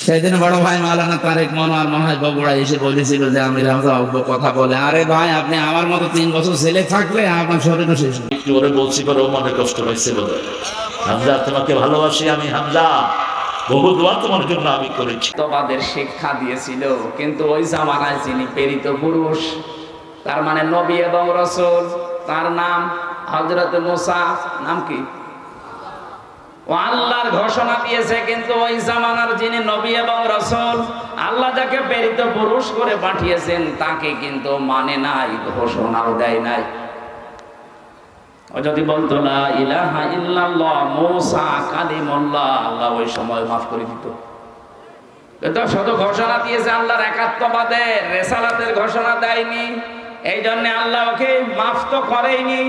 সেদিন বড় ভাই মাওলানা তারেক মনোয়ার মহাজ বগুড়া এসে বলেছিল যে আমি হামজা কথা বলে, আরে ভাই আপনি আমার মতো 3 বছর ছেলে থাকলে আপনার শরীরও শেষ হবে। একটু ওরে বলছি পরে ও মনে কষ্ট হয়েছে বলে, হামজা তোমাকে ভালোবাসি আমি, হামজা বহু দোয়া তোমার জন্য আমি করেছি। তোমাদের শিক্ষা দিয়েছিল, কিন্তু ওই জামানায় যিনি প্রেরিত পুরুষ, তার মানে নবী এবং রাসূল, তার নাম হযরত মুসা, নাম কি? ও আল্লাহর ঘোষণা দিয়েছে, কিন্তু ওই জামানার যিনি নবী এবং রাসূল, আল্লাহ যাকে প্রেরিত পুরুষ করে পাঠিয়েছেন তাকে কিন্তু মানে নাই, ঘোষণাও দেয় নাই। ও যদি বলতো লা ইলাহা ইল্লাল্লাহ মুসা কালিমুল্লাহ, আল্লাহ ওই সময় মাফ করে দিত। কিন্তু শুধু ঘোষণা দিয়েছে আল্লাহর একাত্মবাদের, রেসালাতের ঘোষণা দেয়নি। এই জন্য আল্লাহ ওকে মাফ তো করেইনি,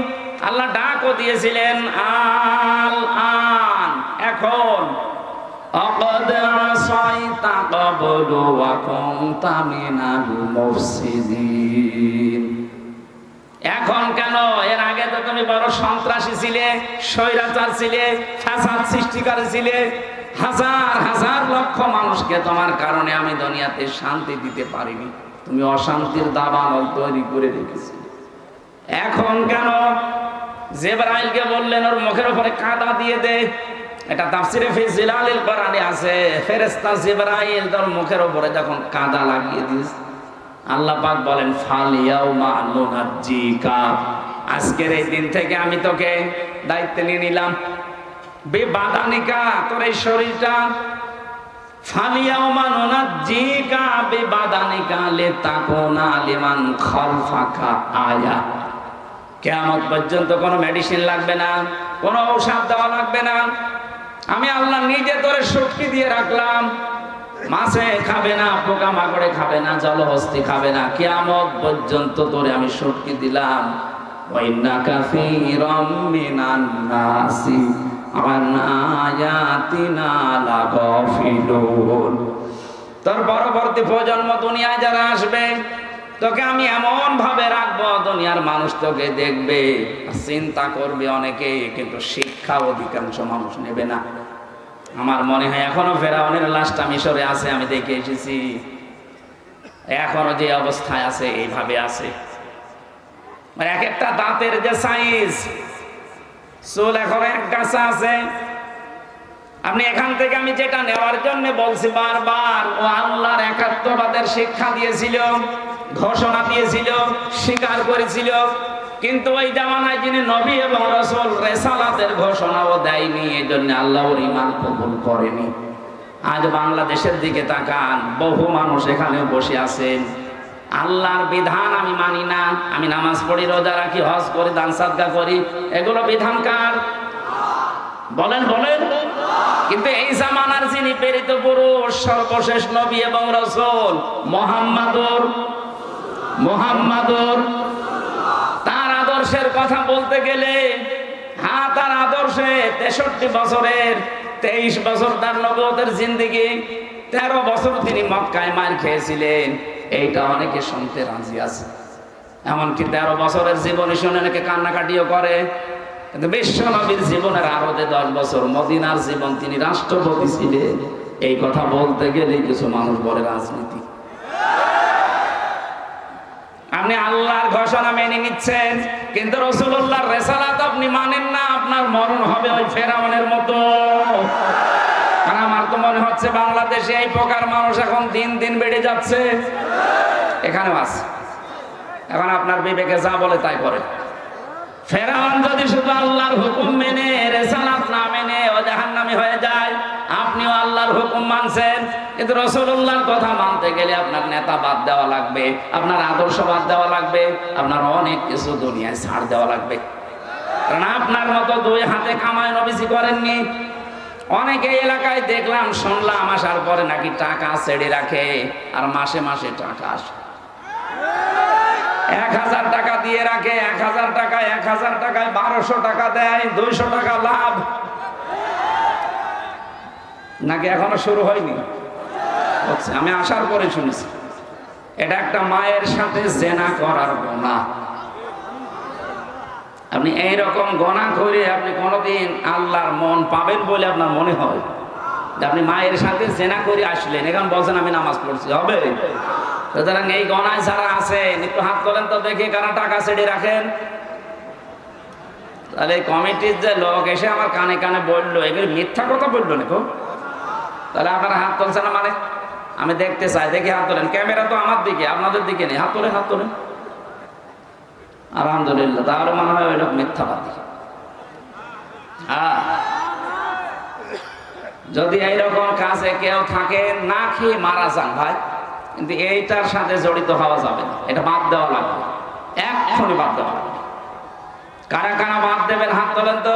আল্লাহ ডাকও দিয়েছিলেন আল আন, এখন আকাদ আসাইতা ক্বাবলু ওয়া কুনতা মিনাল মুফসিদিন। এখন কেন? এর আগে তো তুমি বড় সন্ত্রাসী ছিলে, স্বৈরাচার ছিলে, ফাসাদ সৃষ্টিকারী ছিলে। হাজার হাজার লক্ষ মানুষকে তোমার কারণে আমি দুনিয়াতে শান্তি দিতে পারিনি, তুমি অশান্তির দাবানল তৈরি করে রেখেছিলে। এখন কেন? জিবরাইলকে বললেন ওর মুখের উপরে কাদা দিয়ে দে, এটা তাফসিরে ফি জিলালিল কোরআনে আছে। ফেরেশতা জিবরাইল তার মুখের উপরে যখন কাদা লাগিয়ে দিয়েছে, আল্লাহ পাক বলেন ফালিয়াউমা নুনাজ্জিকা, আজকের এই দিন থেকে আমি তোকে দায়িত্ব নিয়ে নিলাম, বেবাদানিকা, তোর এই শরীরটা, ফালিয়াউমা নুনাজ্জিকা বেবাদানিকা লিতাকুনা লিমান খালফাকা আয়া। কিয়ামত পর্যন্ত কোনো মেডিসিন লাগবে না, কোনো ঔষধ দেওয়া লাগবে না। আমি আল্লাহ নিজে তোরে শক্তি দিয়ে রাখলাম, মাছে খাবে না, পোকা মাকড়ে খাবে না, জলহস্তি খাবে না, কিয়ামত পর্যন্ত তোরে আমি শক্তি দিলাম। ওয়াইন্না কাসীরাম মিনান নাসি আন আয়াতিনা লাগাফিলুন। তোর পরবর্তী প্রজন্ম দুনিয়ায় যারা আসবে, তোকে আমি এমন ভাবে রাখবো, দুনিয়ার মানুষ তোকে দেখবে, চিন্তা করবে অনেকে, কিন্তু শিক্ষা অধিকাংশ মানুষ নেবে না। আমার মনে হয় এখনো ফেরাউনের লাশটা মিশরে আছে, আমি দেখে এসেছি, এখনো যে অবস্থায় আছে এইভাবে আছে। মানে এক একটা দাঁতের যে সাইজ, চুল এখন এক গাছা আছে। আপনি এখান থেকে আমি যেটা নেওয়ার জন্য বলছি বারবার, ও আল্লাহর একাত্মবাদের শিক্ষা দিয়েছিল, ঘোষণা দিয়েছিল, স্বীকার করেছিল, কিন্তু ওই জামানায় যিনি নবী এবং রাসূল, রেসালাতের ঘোষণাও দেয়নি, এই জন্য আল্লাহ ওর ঈমান কবুল করেনি। আজ বাংলাদেশের দিকে তাকান, বহু মানুষ এখানেও বসে আছেন, আল্লাহর বিধান আমি মানি না, আমি নামাজ পড়ি, রোজা রাখি, হজ করি, দান সাদকা করি, এগুলো বিধান কার? বলেন বলেন। কিন্তু এই জামানার যিনি প্রেরিত পুরুষ, সর্বশেষ নবী এবং রাসূল মুহাম্মাদুর, তার আদর্শের কথা বলতে গেলে, হ্যাঁ তার আদর্শে 63 বছরের 23 বছর তার নবুয়তের জিন্দেগি, 13 বছর তিনি মক্কায় মার খেয়েছিলেন, এইটা অনেকে শুনতে রাজি আছে। এমনকি 13 বছরের জীবনী শুনে অনেকে কান্নাকাটিও করে, কিন্তু বিশ্ব নবীর জীবনের আরতে 10 বছর মদিনার জীবন, তিনি রাষ্ট্রপতি ছিলেন, এই কথা বলতে গেলে কিছু মানুষ বলে রাজনীতি। আপনি আল্লাহর ঘোষণা মেনে নিচ্ছেন, কিন্তু রাসূলুল্লাহর রিসালাত আপনি মানেন না, আপনার মরণ হবে ওই ফেরাউনের মতো। আর আমার তো মনে হচ্ছে বাংলাদেশে এই প্রকার মানুষ এখন দিন দিন বেড়ে যাচ্ছে, এখানেও আছে। এখন আপনার বিবেকে যা বলে তাই করে। ফেরাউন যদি শুধু আল্লাহর হুকুম মেনে, রিসালাত না মেনে, ও জাহান্নামী হয়ে যায়। আপনিও আল্লাহর হুকুম মানছেন, কিন্তু রাসূলুল্লাহর কথা মানতে গেলে আপনার নেতা বাদ দেওয়া লাগবে, আপনার আদর্শ বাদ দেওয়া লাগবে, আপনার অনেক কিছু দুনিয়ায় ছাড় দেওয়া লাগবে। কারণ আপনার মতো 2 হাতে কামায় নবীজি করেননি। অনেকে এলাকায় দেখলাম, শুনলাম, আসার পরে নাকি টাকা ছেড়ে রাখে, আর মাসে মাসে টাকা আসে। 1000 টাকা দিয়ে রাখে, 1000 টাকায় 1200 টাকা দেয়, 200 টাকা লাভ। নাকি এখনো শুরু হয়নি? আমি আসার পরে শুনেছি। এটা একটা মায়ের সাথে জেনা করার গুনাহ। আপনি এইরকম গুনাহ করে আপনি কোনোদিন আল্লাহর মন পাবেন বলে আপনার মনে হয়? যে আপনি মায়ের সাথে জেনা করে আসলেন, এখন বলছেন আমি নামাজ পড়ছি, হবে? সুতরাং এই গণায় যারা আছেন একটু হাত তোলেন তো দেখি কারা টাকা ছেড়ে রাখেন। তাহলে এই কমিটির যে লোক এসে আমার কানে কানে বললো, এগুলো মিথ্যা কথা বললো না। তাহলে আপনারা হাত তুলছেন না, মানে আমি দেখতে চাই, দেখি হাত তোলেন। ক্যামেরা তো আমার দিকে, আপনাদের দিকে নেই। হাত তোলেন, হাত তোলেন। আলহামদুলিল্লাহ, তাহলে মনে হয় ওই লোক মিথ্যাবাদী। যদি এইরকম কাজে কেউ থাকে, না খেয়ে মারা যান ভাই, কিন্তু এইটার সাথে জড়িত হওয়া যাবে না, এটা বাদ দেওয়া লাগবে, এক্ষুনি বাদ দেওয়া লাগবে। কারা কারা বাদ দেবেন হাত তোলেন তো।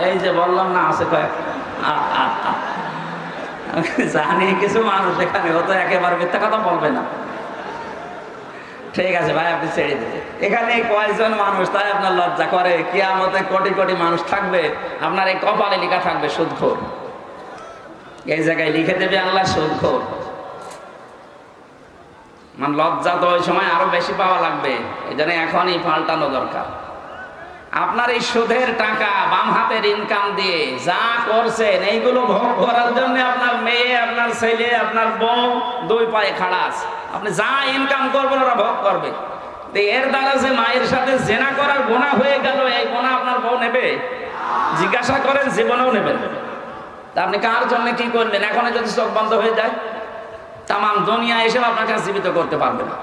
এই যে বললাম না, আছে কয়েক, জানি কিছু মানুষ এখানে, ও তো একেবারে মিথ্যা কথা বলবে না। ঠিক আছে ভাই, আপনি ছেড়ে দেবেন। এখানে কয়েকজন মানুষ, তাই আপনার লজ্জা করে? কিয়ামতে কোটি কোটি মানুষ থাকবে, আপনার এই কপালে লেখা থাকবে সুদখোর। এই জায়গায় লিখে দেবে আল্লাহ সুদখোর। মানে লজ্জা তো ওই সময় আরো বেশি পাওয়া লাগবে, এই জন্য এখনই পাল্টানো দরকার। আপনার এই সুদের টাকা বাম হাতের ইনকাম দিয়ে যা করছেন, এইগুলো ভোগ করার জন্য আপনার মেয়ে, আপনার ছেলে, আপনার বউ দুই পায়ে খাড়া আছে। আপনি যা ইনকাম করবেন ওরা ভোগ করবে। এর দ্বারা যে মায়ের সাথে জেনা করার গুনাহ হয়ে গেল, এই গুনাহ আপনার বউ নেবে? জিজ্ঞাসা করেন, জীবনেও নেবেন। তা আপনি কার জন্য কি করলেন? এখনই যদি চোখ বন্ধ হয়ে যায়, তাম দুনিয়া এসে আপনাকে জীবিত করতে পারবে না।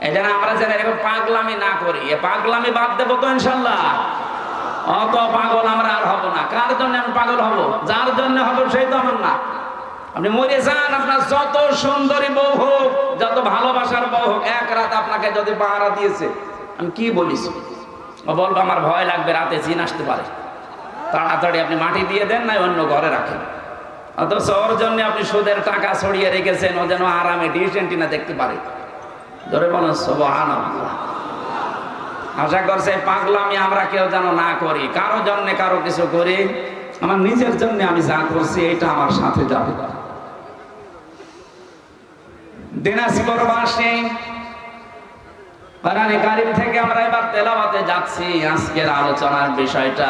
এই জন্য আমরা যেন এরকম পাগলামি না করি, এ পাগলামি বাদ দেবো তো ইনশাল্লাহ। অত পাগল আমরা আর হব না। কার জন্য আমি পাগল হব? যার জন্য হব সেই তো আমার না। আপনি মরে যান, আপনার যত সুন্দরী বউ হোক, যত ভালোবাসার বউ হোক, এক রাত আপনাকে যদি পাহারা দিয়েছে, আমি কি বলিস, ও বলবো আমার ভয় লাগবে, রাতে জিন আসতে পারে, তাড়াতাড়ি আপনি মাটি দিয়ে দেন, না অন্য ঘরে রাখেন। অথচ ওর জন্য আপনি সুদের টাকা ছড়িয়ে রেখেছেন, ও যেন আরামে ডিশ অ্যান্টিনা দেখতে পারে। ধরে বলেন সুবহানাল্লাহ। আশা করছে পাগলামি আমরা কেউ যেন না করি, কারো জন্য কারো কিছু করি। আমার নিজের জন্য আমি যা করছি, এটা আমার সাথে যাবে। দিনাজপুরবাসী, কোরআনে কারীম থেকে আমরা এবার তেলাওয়াতে যাচ্ছি। আজকের আলোচনার বিষয়টা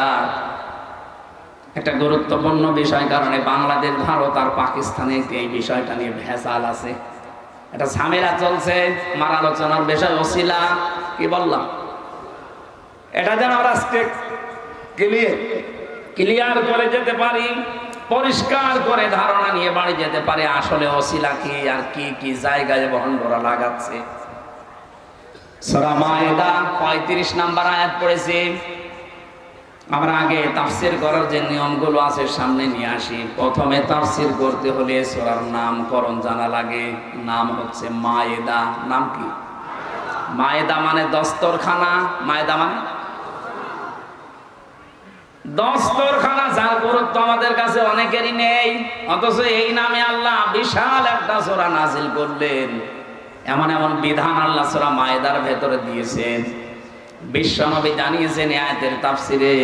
একটা গুরুত্বপূর্ণ বিষয়, কারণে বাংলাদেশ, ভারত আর পাকিস্তানে এই বিষয়টা নিয়ে ভেজাল আছে, একটা ঝামেলা চলছে। আমার আলোচনার বিষয় ওসিলা, কি বললাম, এটা যেন আমরা ক্লিয়ার করে যেতে পারি, পরিষ্কার করে ধারণা নিয়ে বাড়ি যেতে পারি, আসলে ওসিলা কি আর কি কি জায়গায় ভণ্ডরা লাগাচ্ছে। সূরা মায়েদা 35 নম্বর আয়াত পড়েছি। আমরা আগে তাফসীর করার যে নিয়মগুলো আছে সামনে নিয়ে আসি। প্রথমে তাফসীর করতে হলে সূরার নামকরণ জানা লাগে। নাম হচ্ছে মায়েদা। নাম কি? মায়েদা মানে দস্তরখানা। মায়েদা মানে দস্তরখানা, যার গুরুত্ব আমাদের কাছে অনেকেরই নেই, অথচ এই নামে আল্লাহ বিশাল একটা সূরা নাজিল করলেন। এমন এমন বিধান আল্লাহ সূরা মায়েদার ভেতরে দিয়েছেন। বিশ্বনবী জানিয়েছেন আয়াতের তাফসিরে,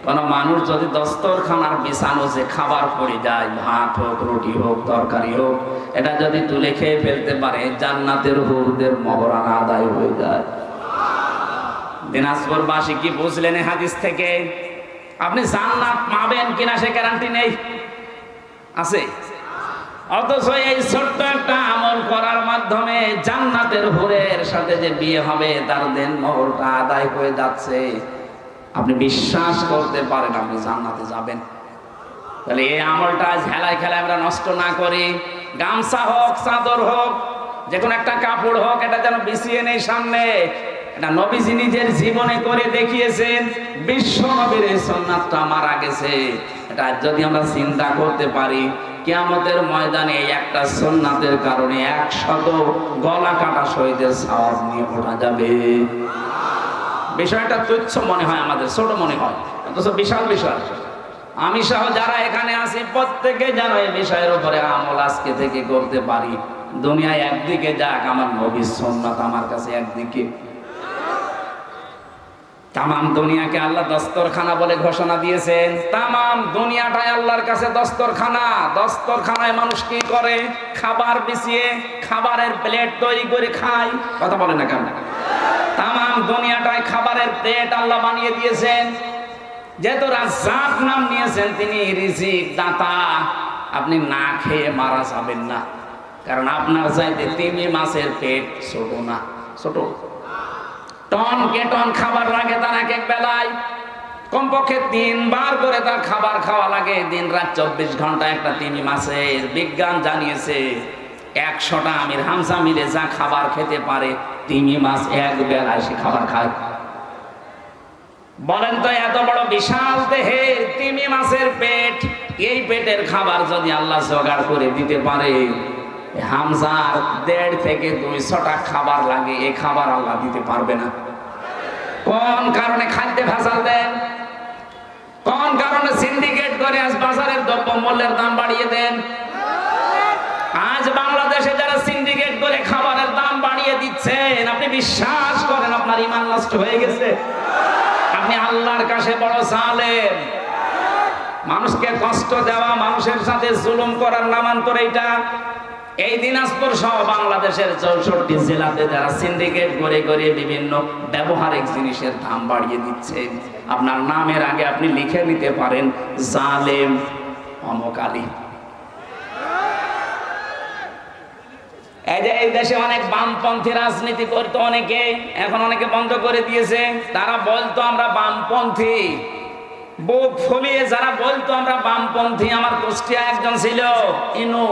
কোন মানুষ যদি দস্তরখানার বিছানো যে খাবার পড়ে যায়, ভাত হোক, রুটি হোক, তরকারি হোক, এটা যদি তুলে খেয়ে ফেলতে পারে, জান্নাতের হুরদের মহরানা আদায় হয়ে যায়। দিনাজপুরবাসী কি বুঝলেন এই হাদিস থেকে? আপনি জান্নাত পাবেন কিনা সে গ্যারান্টি নেই, আছে? অথচ এই ছোট্ট একটা আমল করার মাধ্যমে জান্নাতের হুরের সাথে যে বিয়ে হবে, তার দেন মোহরটা আদায় হয়ে যাচ্ছে। আপনি বিশ্বাস করতে পারেন আপনি জান্নাতে যাবেন। তাহলে এই আমলটা ঝেলায় খেলায় আমরা নষ্ট না করি। গামছা হোক, চাদর হোক, যে কোনো একটা কাপড় হোক, এটা যেন বিছিয়ে নেই সামনে। এটা নবীজি নিজের জীবনে করে দেখিয়েছেন। বিশ্ব নবীর এই সুন্নাতটা মারা গেছে। এটা যদি আমরা চিন্তা করতে পারি, কিয়ামতের ময়দানে এই একটা সুন্নাতের কারণে 100 গলা কাটা শহীদের সওয়াব নিয়ে ওঠা যাবে। বিষয়টা তুচ্ছ মনে হয়, আমাদের ছোট মনে হয়, অথচ বিশাল বিষয়। আমি সহ যারা এখানে আছি প্রত্যেকে যেন এই বিষয়ের উপরে আমল আজকে থেকে করতে পারি। দুনিয়ায় একদিকে যাক, আমার নবীর সুন্নাত আমার কাছে একদিকে। তামাম দুনিয়াকে আল্লাহ দস্তরখানা বলে ঘোষণা দিয়েছেন। তামাম দুনিয়াটাই আল্লাহর কাছে দস্তরখানা। দস্তরখানায় মানুষ কি করে? খাবার বিছিয়ে খাবারের প্লেট তৈরি করে খায়। কথা বলে না কেন? তামাম দুনিয়াটাই খাবারের প্লেট আল্লাহ বানিয়ে দিয়েছেন। যেহেতু রাজ্জাক নাম নিয়েছেন, তিনি রিজিক দাতা, আপনি না খেয়ে মারা যাবেন না। কারণ আপনার চাইতে তিমি মাছের পেট ছোট না, ছোট টন কে টন খাবার লাগে তার এক এক বেলায়। কমপক্ষে 3 বার করে তার খাবার খাওয়া লাগে, দিন রাত 24 ঘন্টা একটা তিমি মাছের। বিজ্ঞান জানিয়েছে 100টা আমির হামজা মিলে যা খাবার খেতে পারে, তিমি মাছ এক বেলায় সে খাবার খায়। বলেন তো, এত বড় বিশাল দেহের তিমি মাছের পেট, এই পেটের খাবার যদি আল্লাহ জোগাড় করে দিতে পারে, হামজার 1.5 থেকে 200টা খাবার লাগে, এই খাবার আল্লাহ দিতে পারবে না? কোন কারণে খাদ্যে ভেজাল দেন? কোন কারণে সিন্ডিকেট করে আজ বাজারের দ্রব্য মূল্যের দাম বাড়িয়ে দেন? আজ বাংলাদেশে যারা সিন্ডিকেট করে খাবারের দাম বাড়িয়ে দিচ্ছেন, আপনি বিশ্বাস করেন আপনার ঈমান নষ্ট হয়ে গেছে? আপনি আল্লাহর কাছে বড় জালেম। মানুষকে কষ্ট দেওয়া, মানুষের সাথে জুলুম করার নামান্তর এইটা। এই দিনাজপুর সহ বাংলাদেশের 64 জেলাতে যারা সিন্ডিকেট করে করে বিভিন্ন ব্যবহারিক জিনিসের দাম বাড়িয়ে দিচ্ছে, আপনার নামের আগে আপনি লিখে নিতে পারেন জালেম অমুক আলী। এই যে এই দেশে অনেক বামপন্থী রাজনীতি করতো অনেকে, এখন অনেকে বন্ধ করে দিয়েছে। তারা বলতো আমরা বামপন্থী, বুক ফুলিয়ে যারা বলতো আমরা বামপন্থী। আমার কুষ্টিয়া একজন ছিল ইনু,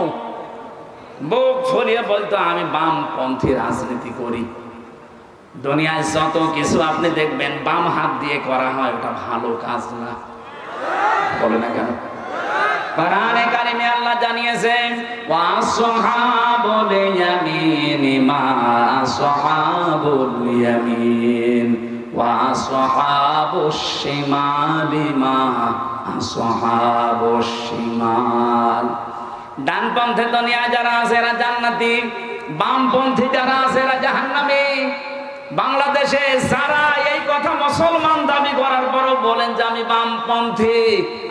বুক ফুলিয়ে বলতো আমি বামপন্থী রাজনীতি করি। দুনিয়ায় যত কিছু আপনি দেখবেন বাম হাত দিয়ে করা হয়, ওটা ভালো কাজ না। বলে না কেন? কোরআনে কারিমে আল্লাহ জানিয়েছেন, ওয়া আসহাবুল ইয়ামিন মা আসহাবুল ইয়ামিন ওয়া আসহাবুশ শিমালি মা আসহাবুশ শিমাল। ডানপন্থী দুনিয়ায় যারা আছে এরা জান্নাতি, বামপন্থী যারা আছে এরা জাহান্নামী। বাংলাদেশে যারা এই কথা মুসলমান দাবি করার পরও বলেন যে আমি বামপন্থী,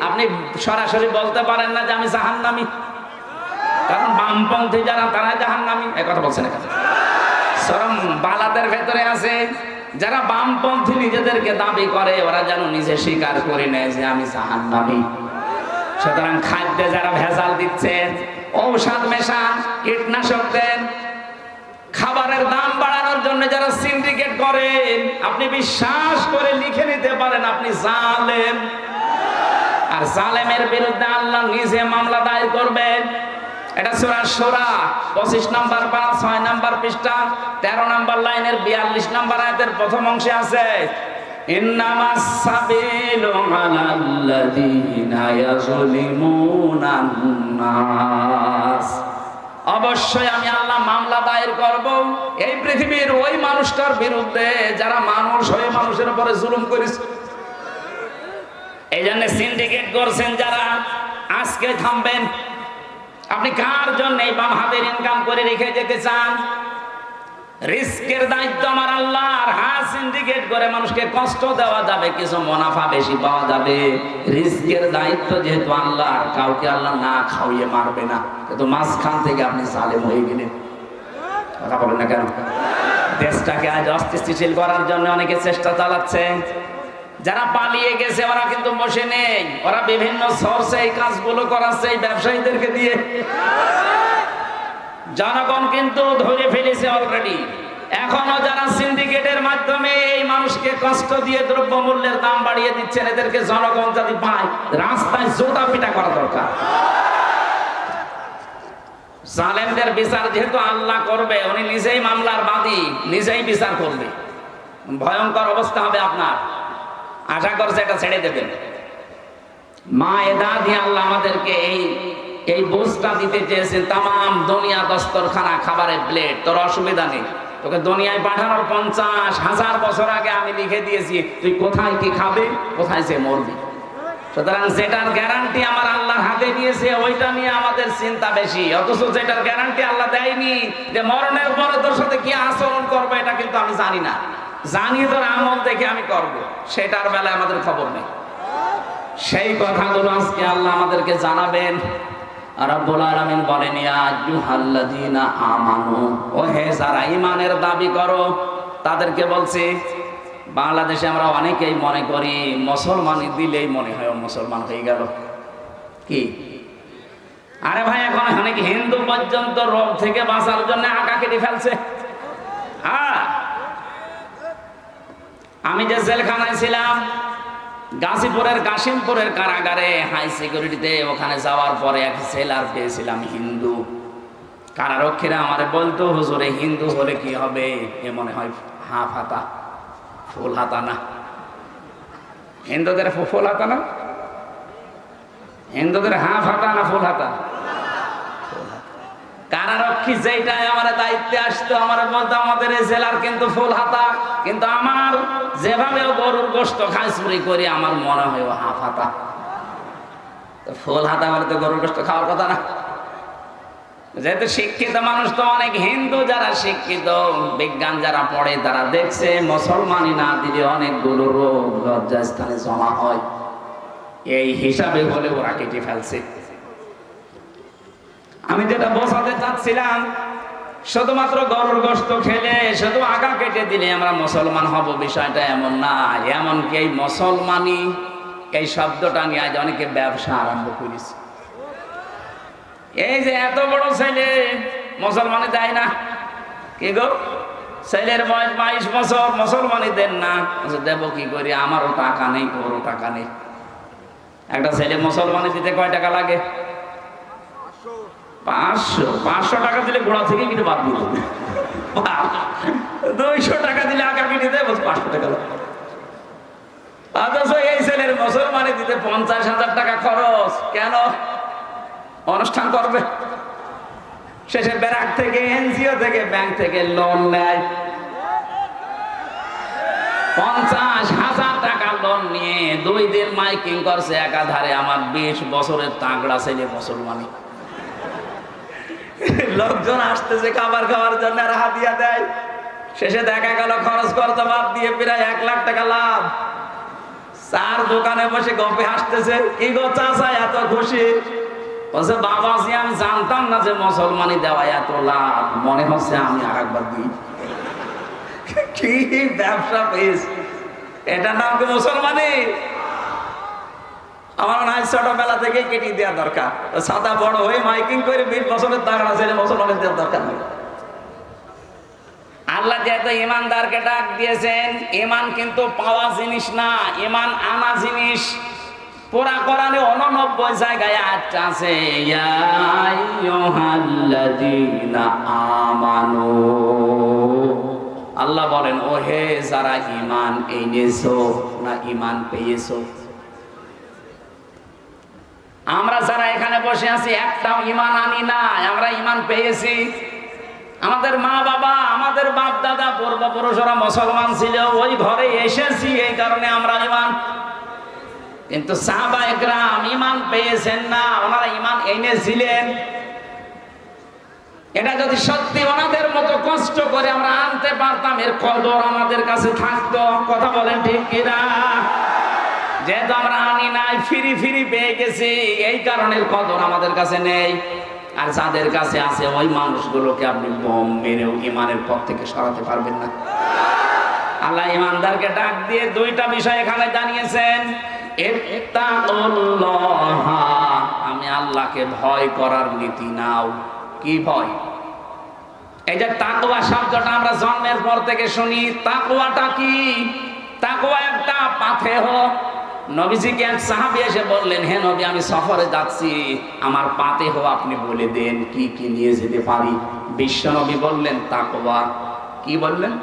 আপনি সরাসরি বলতে পারেন না যে আমি জাহান্নামী। কারণ বামপন্থী যারা তারা জাহান্নামী, এই কথা বলছেন না। চরম বালাদের ভেতরে আছে যারা বামপন্থী নিজেদেরকে দাবি করে, ওরা যেন নিজে স্বীকার করে নেয় যে আমি জাহান্নামী। সুতরাং খাদ্যে যারা ভেজাল দিচ্ছেন, ঔষধ মেশান, কীটনাশক দেন, খাবারের দাম বাড়ানোর জন্য যারা সিন্ডিকেট করেন, আপনি বিশ্বাস করে লিখে নিতে পারেন আপনি জালেম। আর জালেমের বিরুদ্ধে আল্লাহ নিজে মামলা দায়ের করবেন। এটা সূরা শূরা 25 নম্বর পারা 6 নম্বর পৃষ্ঠা 13 নম্বর লাইনের 42 নম্বর আয়াতের প্রথম অংশে আছে, ইন্নামাস সাবিলু আলাল্লাযীনা ইয়াযলিমুনান নাস। অবশ্যই আমি আল্লাহ মামলা দায়ের করব এই পৃথিবীর ওই মানুষটার বিরুদ্ধে যারা মানুষ হয়ে মানুষের উপরে জুলুম করেছে। এই জন্য সিন্ডিকেট করছেন যারা, আজকে থামবেন। আপনি কার জন্য এই বাম হাতের ইনকাম করে রেখে যেতে চান? রিস্কের দায়িত্ব আমার আল্লাহর। হ্যাঁ, সিন্ডিকেট করে মানুষকে কষ্ট দেওয়া যাবে, কিছু মুনাফা বেশি পাওয়া যাবে। রিস্কের দায়িত্ব যেহেতু আল্লাহর, কাউকে আল্লাহ না খাওয়িয়ে মারবে না। কিন্তু মাঝখান থেকে আপনি জালেম হয়ে গেলেন। কথা বলেন না কেন? দেশটাকে আজ অস্থিতিশীল করার জন্য অনেকে চেষ্টা চালাচ্ছে। যারা পালিয়ে গেছে ওরা কিন্তু বসে নেই, ওরা বিভিন্ন সোর্সে এই কাজগুলো করাচ্ছে এই ব্যবসায়ীদেরকে দিয়ে। জনগণ কিন্তু ধরে ফেলেছে অলরেডি। এখনো যারা সিন্ডিকেটের মাধ্যমে এই মানুষকে কষ্ট দিয়ে দ্রব্যমূল্যের দাম বাড়িয়ে দিচ্ছেন, এদেরকে জনগণ যদি পায় রাস্তায় জোতা পিটা করা দরকার। জালেমদের বিচার যেহেতু আল্লাহ করবে, উনি নিজেই মামলার বাদী, নিজেই বিচার করবে। ভয়ঙ্কর অবস্থা হবে আপনার। আশা করছে এটা ছেড়ে দেবেন। মায়েদা দিয়ে আল্লাহ আমাদেরকে এই বোঝটা দিতে চেয়েছেন। তামাম দুনিয়া দস্তরখানা খাবারের প্লেট, তোর অসুবিধা নেই, তোকে দুনিয়ায় পাঠানোর 50,000 বছর আগে আমি লিখে দিয়েছি তুই কোথায় কি খাবে, কোথায় সে মরবি। সুতরাং যেটার গ্যারান্টি আমার আল্লাহর হাতে দিয়েছে ওইটা নিয়ে আমাদের চিন্তা বেশি। অথচ যেটার গ্যারান্টি আল্লাহ দেয়নি, যে মরণের পরে তোর সাথে কি আচরণ করবো এটা কিন্তু আমি জানি না। জানি তোর আমল দেখে আমি করব, সেটার বেলায় আমাদের খবর নেই। সেই কথাগুলো আজকে আল্লাহ আমাদেরকে জানাবেন। রব্বুল আলামিন বলেন, ইয়া আইয়ুহাল্লাযীনা আমানু, ও হে যারা ঈমানের দাবি করো, তাদেরকে বলছে বাংলাদেশে আমরা অনেকেই মনে করি মুসলমানি দিলেই মনে হয় ও মুসলমান হয়ে গেল। কি আরে ভাই, এখন অনেক হিন্দু পর্যন্ত রোগ থেকে বাঁচার জন্য আঁকা কেটে ফেলছে। হ্যাঁ, আমি যে জেলখানায় ছিলাম গাজীপুরের কাশিমপুরের কারাগারে হাই সিকিউরিটিতে, ওখানে যাওয়ার পরে এক সেলার পেয়েছিলাম হিন্দু। কারারক্ষীরা আমারে বলতো, হুজুরে হিন্দু হলে কি হবে? এ মনে হয় হাফ হাতা, ফুল হাতা না। হিন্দুদের ফুল হাতা না, হিন্দুদের হাফ হাতা না ফুল হাতা? কারারক্ষী যেটাই আমার দায়িত্বে আসতো আমার বলতো, আমাদের এই জেলার কিন্তু ফুল হাতা, কিন্তু আমার যেভাবে গরুর গোশত খাই চুরি করি আমার মনে হয় ও হাফ হাতা। ফুল হাতা মানে তো গরুর গোশত খাওয়ার কথা না। যেহেতু শিক্ষিত মানুষ তো অনেক, হিন্দু যারা শিক্ষিত, বিজ্ঞান যারা পড়ে, তারা দেখছে মুসলমানি না দিলে অনেকগুলো রোগ লজ্জাস্থানে জমা হয়। এই হিসাবে বলে ওরা কেটে ফেলছে। আমি যেটা বোঝাতে চাচ্ছিলাম, শুধুমাত্র গরুর গোশত খেলে, শুধু আগা কেটে দিলে আমরা মুসলমান হব, বিষয়টা এমন না। এমনকি এই মুসলমানি এই শব্দটা নিয়ে আজ অনেকে ব্যবসা আরম্ভ করেছে। এই যে এত বড় ছেলে মুসলমানি দেয় না, কি গো, ছেলের বয়স 22 বছর, মুসলমানি দেন না। দেব কি করি, আমারও টাকা নেই, ওরও টাকা নেই। একটা ছেলে মুসলমানি দিতে কয় টাকা লাগে? 500 টাকা দিলে গোড়া থেকে কিন্তু বাদ দিয়ে দেবে। 200 টাকা দিলে আঁকা কিনে দেয়, 500 টাকা লাগে। অথচ এই ছেলের মুসলমানি দিতে 50,000 টাকা খরচ। কেন? অনুষ্ঠান করবে, শেষে ব্যারাক থেকে, এনজিও থেকে, ব্যাংক থেকে লোন নেয়। 50,000 টাকা লোন নিয়ে 2 দিন মাইকিং করছে একাধারে। আমার 20 বছরের তাগড়া ছেলে মুসলমানি। লোকজন আসতেছে খাবার খাওয়ার জন্য, আর হাদিয়া দেয়। শেষে দেখা গেল খরচ করতে বাদ দিয়ে প্রায় 1 লাখ টাকা লাভ। 4 দোকানে বসে গপে হাসতেছে, কি গো চাচা এত খুশি? বলছে, বাবাজি আমি জানতাম না যে মুসলমানি দেওয়া এত লাভ, মনে হচ্ছে আমি আর একবার দিই। কি ব্যবসা পেয়েছি, এটার নাম কি মুসলমানি? আমার মনে হয় ছোটবেলা থেকেই কেটে দেওয়া দরকার। সাদা বড় হয়ে মাইকিং করে 20 বছরের তাগড়া ছেলে মুসলমানি দেওয়ার দরকার নেই। আল্লাহ যেহেতু ইমানদারকে ডাক দিয়েছেন, ইমান কিন্তু পাওয়া জিনিস না, ইমান আনা জিনিস। পুরা কোরআনে 89 জায়গায় আয়াত আছে, ইয়া আইয়ুহাল্লাযীনা আমানু। আল্লাহ বলেন, ও হে যারা ঈমান এনেছো না ঈমান পেয়েছো। আমরা যারা এখানে বসে আছি একটাও ঈমান আনি না, আমরা ঈমান পেয়েছি। আমাদের মা বাবা, আমাদের বাপ দাদা, পূর্বপুরুষরা মুসলমান ছিল, ওই ঘরে এসেছি, এই কারণে আমরা ঈমান। কিন্তু সাহাবায়ে কেরাম ঈমান পেয়েছেন না, ওনারা ঈমান এনেছিলেন। এটা যদি সত্যি ওনাদের মতো কষ্ট করে আমরা আনতে পারতাম, এর কদর আমাদের কাছে থাকতো। কথা বলেন ঠিক কিনা? যেহেতু আমরা আনি নাই, ফিরি ফিরি পেয়ে গেছি, এই কারণের কদর আমাদের কাছে নেই। আর যাদের কাছে আছে, ওই মানুষগুলোকে আপনি বোম মেরেও ঈমানের পথ থেকে সরাতে পারবেন না। আল্লাহ ঈমানদারকে ডাক দিয়ে 2টা বিষয় এখানে জানিয়েছেন। ইত্তাকুল্লাহ, আমি আল্লাহকে ভয় করার নীতি নাও। কি ভয়? এই যে তাকওয়া শব্দটা আমরা জন্মের পর থেকে শুনি, তাকওয়াটা কি? তাকওয়া একটা পাথেয়। নবীজিকে এক সাহাবী এসে বললেন, হে নবী, আমি সফরে যাচ্ছি, আমার পাথেয় আপনি বলে দেন কি কি নিয়ে যেতে পারি। বিশ্ব নবী বললেন, তাকওয়া। কি বললেন?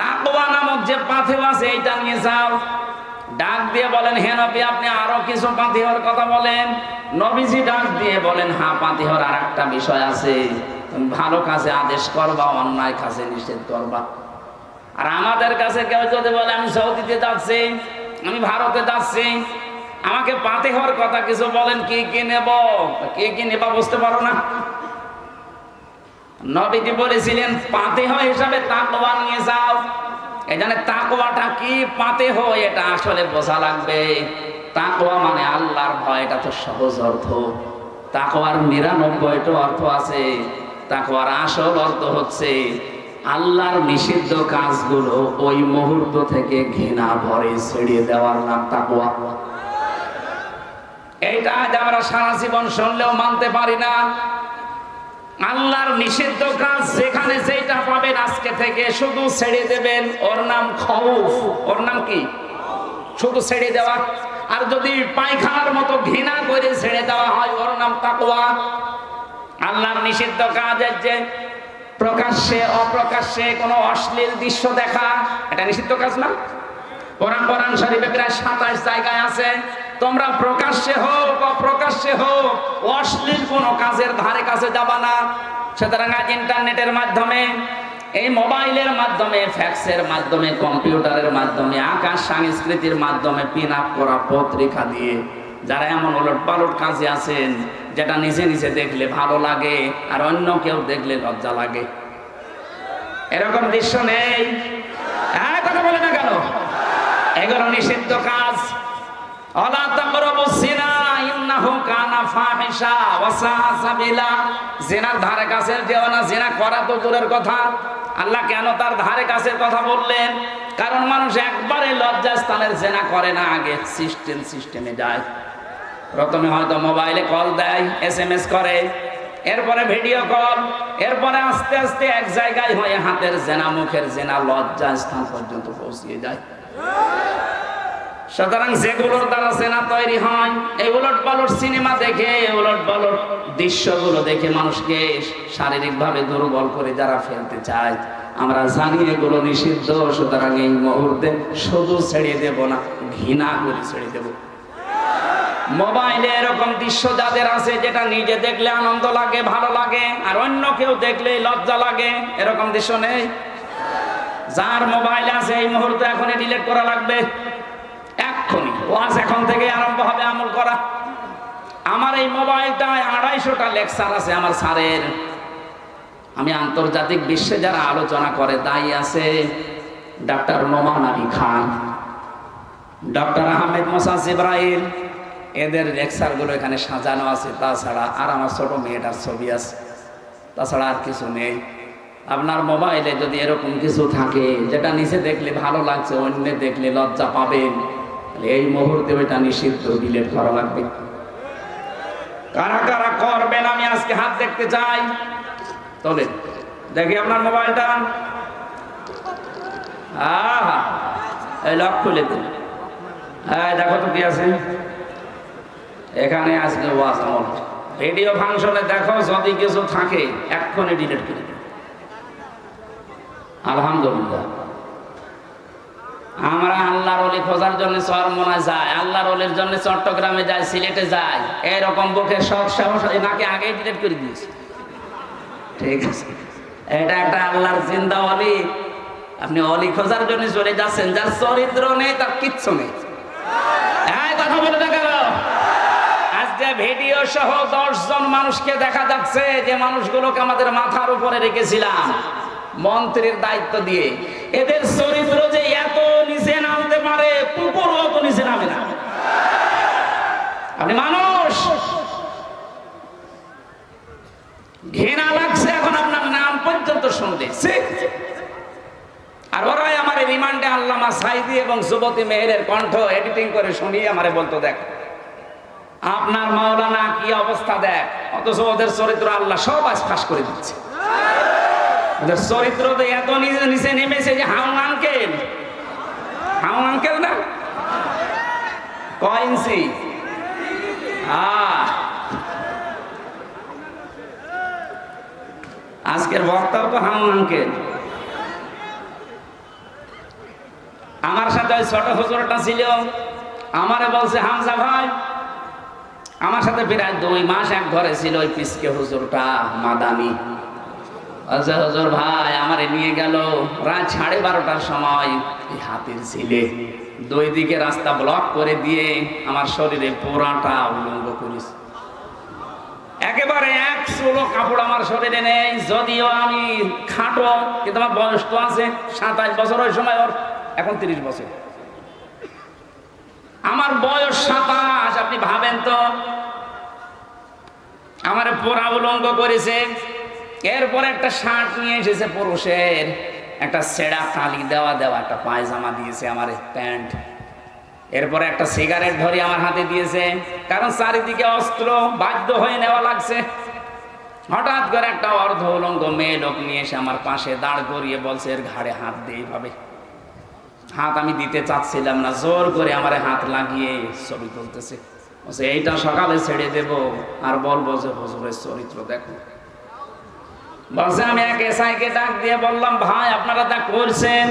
তাকওয়া নামক যে পাথেয় আছে, এইটা নিয়ে যাও। ডাক দিয়ে বলেন, হে নবী, আপনি আরো কিছু পাথেয়র কথা বলেন। নবীজি ডাক দিয়ে বলেন, হ্যাঁ, পাথেয়র আর একটা বিষয় আছে, তুমি ভালো কাজে আদেশ করবা, অন্যায় কাজে নিষেধ করবা। আর আমাদের কাছে কেউ যদি বলে, আমি সৌদিতে যাচ্ছি, আমি ভারতে যাচ্ছি, আমাকে পাথেয়র কথা কিছু বলেন, কি কি নেব, কি কি নেবা বুঝতে পারো না। নবীজি বলেছিলেন, পাথেয় হিসাবে তাকওয়া নিয়ে যাও। এখানে তাকওয়াটা কি, পাথেয় এটা আসলে বোঝা লাগবে। তাকওয়া মানে আল্লাহর ভয়, এটা তো সহজ অর্থ। তাকওয়ার 99টা অর্থ আছে। তাকওয়ার আসল অর্থ হচ্ছে আল্লাহর নিষিদ্ধ কাজগুলো ওই মুহূর্ত থেকে ঘৃণা ভরে ছেড়ে দেওয়ার নাম তাকওয়া। এইটা আজ আমরা সারা জীবন শুনলেও মানতে পারি না। আল্লাহর নিষিদ্ধ কাজ যেখানে যেটা পাবেন আজকে থেকে শুধু ছেড়ে দেবেন, ওর নাম খৌফ। ওর নাম কি? শুধু ছেড়ে দেওয়া। আর যদি পায়খানার মতো ঘৃণা করে ছেড়ে দেওয়া হয়, ওর নাম তাকওয়া। আল্লাহর নিষিদ্ধ কাজের যে প্রকাশ্যে অপ্রকাশ্যে কোনো অশ্লীল দৃশ্য দেখা, এটা নিষিদ্ধ কাজ না? কোরআন শরীফে প্রায় 27 জায়গায় আছে তোমরা প্রকাশ্যে হোক অপ্রকাশ্যে হোক অশ্লীল কোনো কাজের ধারে কাছে যাবা না। সুতরাং আজ ইন্টারনেটের মাধ্যমে, এই মোবাইলের মাধ্যমে, ফ্যাক্সের মাধ্যমে, কম্পিউটারের মাধ্যমে, আকাশ সংস্কৃতির মাধ্যমে পিন আপ করা পত্রিকা দিয়ে যারা এমন ওলট পালট কাজে আছেন যেটা নিজে নিজে দেখলে ভালো লাগে আর অন্য কেউ দেখলে লজ্জা লাগে, এরকম দৃশ্য নেই? হ্যাঁ, কথা বলে না কেন? এগুলো নিষিদ্ধ কাজ। ওয়ালা তাকরাবুস জিনা ইন্নাহু কানা ফাহিশা ওয়া সাআ সাবিলা। জিনার ধারে কাছে যেও না। জিনা করা তো দূরের কথা, আল্লাহ কেন তার ধারে কাছের কথা বললেন? কারণ মানুষ একবারে লজ্জাস্থানের জিনা করে না, আগে সিস্টেমে যায়। প্রথমে হয়তো মোবাইলে কল দেয়, SMS করে, এরপরে ভিডিও কল, এরপরে আস্তে আস্তে এক জায়গায় হয়ে হাতের জেনা, মুখের জেনা, লজ্জাস্থান পর্যন্ত পৌঁছিয়ে যায়। সুতরাং যেগুলোর দ্বারা জেনা তৈরি হয়, এই উলট পালট সিনেমা দেখে, উলট পালট দৃশ্যগুলো দেখে মানুষকে শারীরিকভাবে দুর্বল করে যারা ফেলতে চায়, আমরা জানি এগুলো নিষিদ্ধ। সুতরাং এই মুহূর্তে শুধু ছেড়ে দেব না, ঘৃণা করে ছেড়ে দেব। মোবাইলে এরকম দৃশ্য যাদের আছে যেটা নিজে দেখলে আনন্দ লাগে, ভালো লাগে, আর অন্য কেউ দেখলে লজ্জা লাগে, এরকম দৃশ্য নেই? যার মোবাইল আছে এই মুহূর্তে এখনই ডিলিট করা লাগবে, এক্ষুনি। ওয়াজ এখন থেকে আরম্ভ হবে আমল করা। আমার এই মোবাইলটায় 250টা লেকচার আছে আমার স্যারের। আমি আন্তর্জাতিক বিশ্বে যারা আলোচনা করে তাই আছে ডক্টর নোমান আলী খান, ডক্টর আহমেদ মোসা জিব্রাইল, এদের লেকচারগুলো এখানে সাজানো আছে। তাছাড়া আর আমার ছোট মেয়েটার ছবি আছে, তাছাড়া আর কিছু নেই। আপনার মোবাইলে যদি এরকম কিছু থাকে যেটা নিচে দেখলে ভালো লাগছে, অন্য দেখলে লজ্জা পাবেন, এই মুহূর্তে ওইটা নিষিদ্ধ, ডিলিট করা লাগবে। কারা কারা করবেন আমি আজকে হাত দেখতে চাই। তবে দেখি আপনার মোবাইলটা। এই লক খুলে দিন। হ্যাঁ, দেখো তো কি আছে এখানে। আজকে ওয়াজ আমল ভিডিও ফাংশনে দেখো, যদি কিছু থাকে এক্ষুনি ডিলিট করে দিন। আলহামদুলিল্লাহ, আমরা আল্লাহর ওলি খোঁজার জন্য চরমনায় যাই, আল্লাহর ওলির জন্য চট্টগ্রামে যাই, সিলেটে যাই, এরকম বুকে সব সাহস নাকি আগেই ডিলিট করে দিয়েছে। ঠিক আছে, এটা একটা আল্লাহর জিন্দা ওলি। আপনি ওলি খোঁজার জন্য চলে যাচ্ছেন, যার চরিত্র নেই, তার কিচ্ছু নেই। হ্যাঁ, কথা বলে না কেন? আজকে ভিডিও সহ 10 জন মানুষকে দেখা যাচ্ছে, যে মানুষগুলোকে আমাদের মাথার উপরে রেখেছিলাম মন্ত্রীর দায়িত্ব দিয়ে। এদের চরিত্র যে এত নিচে নামতে পারে, কুকুরও অত নিচে নামে না। আপনি মানুষ, ঘৃণা লাগছে এখন আপনার নাম পর্যন্ত শুনতে। আর ওরাই আমার রিমান্ডে আল্লামা সাইদি এবং যুবতী মেহেরের কণ্ঠ এডিটিং করে শুনিয়ে আমারে বলতো, দেখ আপনার মাওলানা কি অবস্থা দেখ। অথচ ওদের চরিত্র আল্লাহ সব আজ ফাঁস করে দিচ্ছে। ওদের চরিত্র তো এত নিচে নিচে নেমেছে যে হাউন আঙ্কেল না, কয় ইঞ্চি? আজকের বক্তাও তো হাউন আঙ্কেল। আমার সাথে ওই ছোট হুজুরটা ছিল, আমারে বলছে, হামজা ভাই, আমার সাথে প্রায় 2 মাস এক ঘরে ছিল ওই পিসকে হুজুরটা মাদানি। আচ্ছা হুজুর ভাই, আমারে নিয়ে গেল রাত 12:30টার সময় এই হাতির ছিলে 2 দিকে রাস্তা ব্লক করে দিয়ে আমার শরীরে পোড়াটা উলঙ্গ করেছে। একেবারে এক চুলো কাপড় আমার শরীরে নেই, যদিও আমি খাটো, কিন্তু আমার বয়স তো আছে 27 বছর। ওই সময় ওর এখন 30 বছর। আমার বয়স 27। আপনি ভাবেন তো, আমার পোড়া উলঙ্গ করেছে। এরপরে একটা শার্ট নিয়ে এসেছে পুরুষের, একটা ছেঁড়া তালি দেওয়া দেওয়া একটা পায়জামা দিয়েছে আমার, প্যান্ট। এরপরে একটা সিগারেট ধরে আমার হাতে দিয়েছে, কারণ চারিদিকে অস্ত্র, বাধ্য হয়ে নেওয়া লাগছে। হঠাৎ করে একটা অর্ধ উলঙ্গ মেয়ে লোক নিয়ে এসে আমার পাশে দাঁড় করিয়ে বলছে, এর ঘাড়ে হাত দিয়ে ভাবে। হাত আমি দিতে চাচ্ছিলাম না, জোর করে আমার হাত লাগিয়ে ছবি তুলতেছে। বলছে এইটা সকালে ছেড়ে দেব আর বলবো যে হুজুরের চরিত্র দেখো। বলছে আমি এক এসআইকে ডাক দিয়ে বললাম, ভাই আপনারা যা করছেন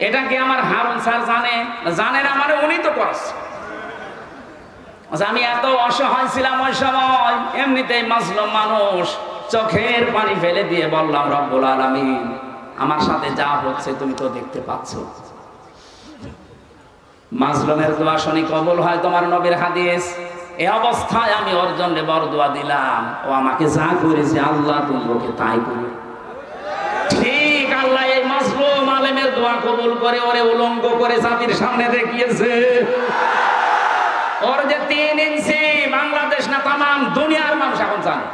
এটা কি আমার হারুন স্যার জানে? জানে না মানে উনি তো করছে। আমি এত অসহায় ছিলাম ওই সময়, এমনিতেই মাজলুম মানুষ, চোখের পানি ফেলে দিয়ে বললাম, রব্বুল আলামিন আমার সাথে যা হচ্ছে তুমি তো দেখতে পাচ্ছ। মাজলুমের দোয়া শুনি কবুল হয় তোমার নবীর হাদিস। এই অবস্থায় আমি ওর জন্য বরদোয়া দিলাম, ও আমাকে যা করেছে আল্লাহ তুমি ওকে তাই করো। ঠিক আল্লাহ এই মাজলুম আলেমের দোয়া কবুল করে ওরে উলঙ্গ করে জাতির সামনে দেখিয়েছে। ওর যে 3 ইঞ্চি বাংলাদেশ না তামাম দুনিয়ার মানুষ এখন জানে।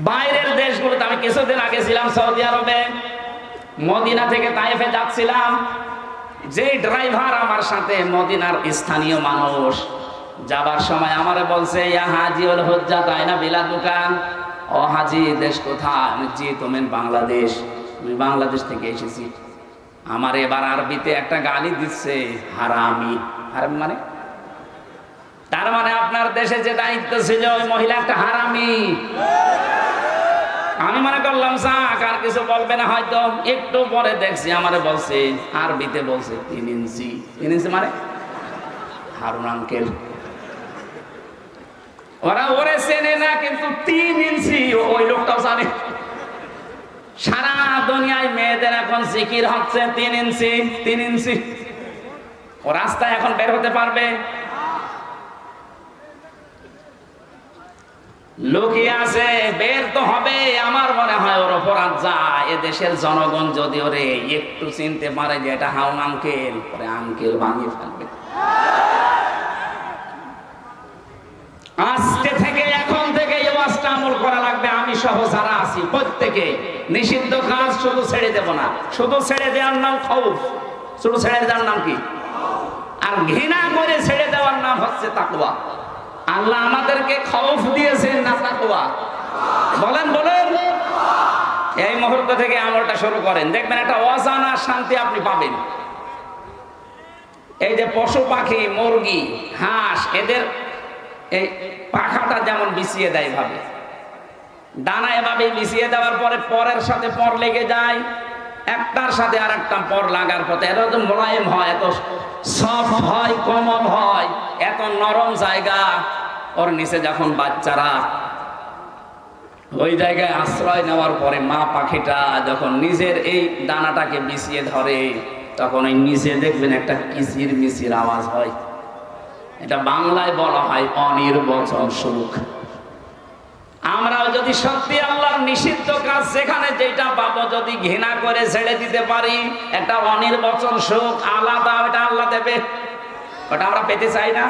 বাইরের দেশগুলোতে আমি কিছুদিন আগে ছিলাম সৌদি আরবে, মদিনা থেকে তায়েফে যাচ্ছিলাম। যে ড্রাইভার আমার সাথে মদিনার স্থানীয় মানুষ, যাবার সময় আমারে বলছে, ইয়া হাজি ওল হজ্জা তাই না বিলা দোকান। ও হাজি দেশ কোথায়? আমি জি তুমি বাংলাদেশ। আমি বাংলাদেশ থেকে এসেছি। আমার এবার আরবিতে একটা গালি দিচ্ছে, হারামি। হারামি মানে? তার মানে আপনার দেশে যে দায়িত্ব ছিল ওই মহিলা একটা হারামি। আমি মনে করলাম যাক আর কিছু বলবে না হয়তো। একটু পরে দেখছি আমারে বলছে, আরবিতে বলছে 3 ইঞ্চি। 3 ইঞ্চি মানে হারুন আঙ্কেল। ওরা ওরে চেনে না, কিন্তু 3 ইঞ্চি ওই লোকটাও জানে। সারা দুনিয়ায় মেয়েদের এখন জিকির হচ্ছে 3 ইঞ্চি 3 ইঞ্চি। ও রাস্তায় এখন বের হতে পারবে? লুকিয়ে আছে, বের তো হবে। আমার মনে হয় ওর অপরাধ যায়। এ দেশের জনগণ যদি ওরে একটু চিনতে পারে যে এটা হারুন আঙ্কেল, পরে আঙ্কেল বানিয়ে ফেলবে। আজকে থেকে এখন থেকে এই ওয়াজটা আমল করা লাগবে। আমি সহ যারা আছি প্রত্যেকে নিষিদ্ধ কাজ শুধু ছেড়ে দেব না। শুধু ছেড়ে দেওয়ার নাম খৌফ, শুধু ছেড়ে দেওয়ার নাম কি? আর ঘৃণা করে ছেড়ে দেওয়ার নাম হচ্ছে তাকওয়া। আল্লাহ আমাদেরকে খৌফ দিয়েছেন না তাকওয়া? বলেন বলেন। এই মুহূর্ত থেকে আমলটা শুরু করেন, দেখবেন একটা অজানা শান্তি আপনি পাবেন। এই যে পশু পাখি, মুরগি, হাঁস, এদের এই পাখাটা যেমন বিছিয়ে দেয় ভাবে, দানা এভাবে বিছিয়ে দেওয়ার পরে পরের সাথে পর লেগে যায়, একটার সাথে আর একটা পর লাগার পথে এত মোলায়েম হয়, এত সফট হয়, কোমল হয়, এত নরম জায়গা। ওর নিচে যখন বাচ্চারা ওই জায়গায় আশ্রয় নেওয়ার পরে মা পাখিটা যখন নিজের এই দানাটাকে বিছিয়ে ধরে, তখন ওই নিচে দেখবেন একটা কিচির মিচির আওয়াজ হয়। এটা বাংলায় বলা হয় অনির্বচন সুখ। আমরাও যদি সত্যি আল্লাহর নিষিদ্ধ কাজ যেখানে যেটা পাবো যদি ঘৃণা করে ছেড়ে দিতে পারি, একটা অনির্বচন সুখ আলাদা, ওটা আল্লাহ দেবে। ওটা আমরা পেতে চাই না।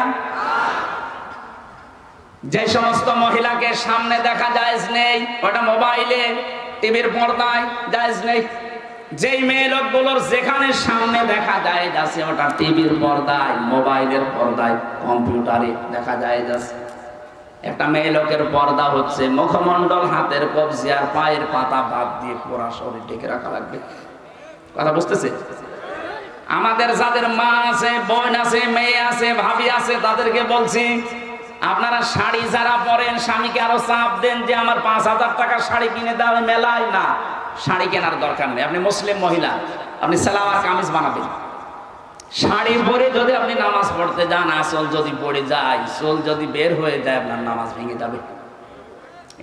যে সমস্ত মহিলাকে সামনে দেখা জায়েজ নেই, ওটা মোবাইলে, টিভির পর্দায় জায়েজ নেই। যেই মেয়ে লোকগুলোর যেখানে সামনে দেখা যায় যাচ্ছে, ওটা টিভির পর্দায়, মোবাইলের পর্দায়, কম্পিউটারে দেখা যায় যাচ্ছে। একটা মেয়ে লোকের পর্দা হচ্ছে মুখমণ্ডল, হাতের কবজি আর পায়ের পাতা বাদ দিয়ে পুরা শরীর ঢেকে রাখা লাগবে। কথা বুঝতেছে? আমাদের যাদের মা আছে, বোন আছে, মেয়ে আছে, ভাবি আছে, তাদেরকে বলছি আপনারা শাড়ি যারা পরেন, স্বামীকে আরো চাপ দেন যে আমার 5,000 টাকার শাড়ি কিনে দাও। মেলায় না, শাড়ি কেনার দরকার নেই। আপনি মুসলিম মহিলা, আপনি সালোয়ার কামিজ বানাবেন। শাড়ি পরে যদি আপনি নামাজ পড়তে যান, আসল যদি পড়ে যায়, চুল যদি বের হয়ে যায়, আপনার নামাজ ভেঙে যাবে।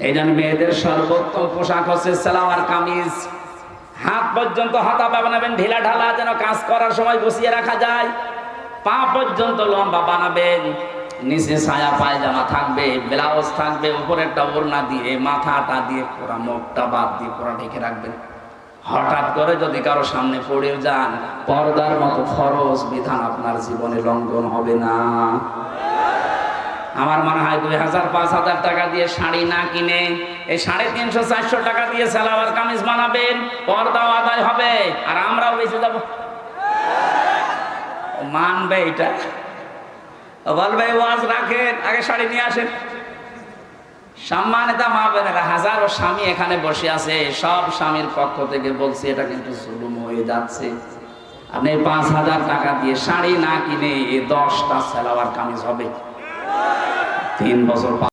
এই জন্য মেয়েদের সর্বোত্তম পোশাক হচ্ছে সালোয়ার কামিজ। হাত পর্যন্ত হাতা বানাবেন ঢিলা ঢালা, যেন কাজ করার সময় বসিয়ে রাখা যায়। পা পর্যন্ত লম্বা বানাবেন। নিচে ছায়া পায়জামা থাকবে, ব্লাউজ থাকবে, উপরে একটা ওড়না দিয়ে, মাথাটা দিয়ে, পুরা মুখটা বাদ দিয়ে পুরা ঢেকে রাখবেন। হঠাৎ করে যদি কারো সামনে পড়েও যান, পর্দার মতো ফরজ বিধান আপনার জীবনে লঙ্ঘন হবে না। আমার মনে হয় 2000 5000 টাকা দিয়ে শাড়ি না কিনে এই 350 400 টাকা দিয়ে সালোয়ার কামিজ বানাবেন, পর্দাও আদায় হবে, আর আমরাও বেঁচে যাব। মানবে এটা? বলবে ওয়াজ রাখেন, আগে শাড়ি নিয়ে আসেন। সম্মানিত মা বোনেরা, হাজারো স্বামী এখানে বসে আছে, সব স্বামীর পক্ষ থেকে বলছি এটা কিন্তু জুলুম হয়ে যাচ্ছে। আপনি 5000 টাকা দিয়ে শাড়ি না কিনে 10টা সালোয়ার কামিজ হবে 3 বছর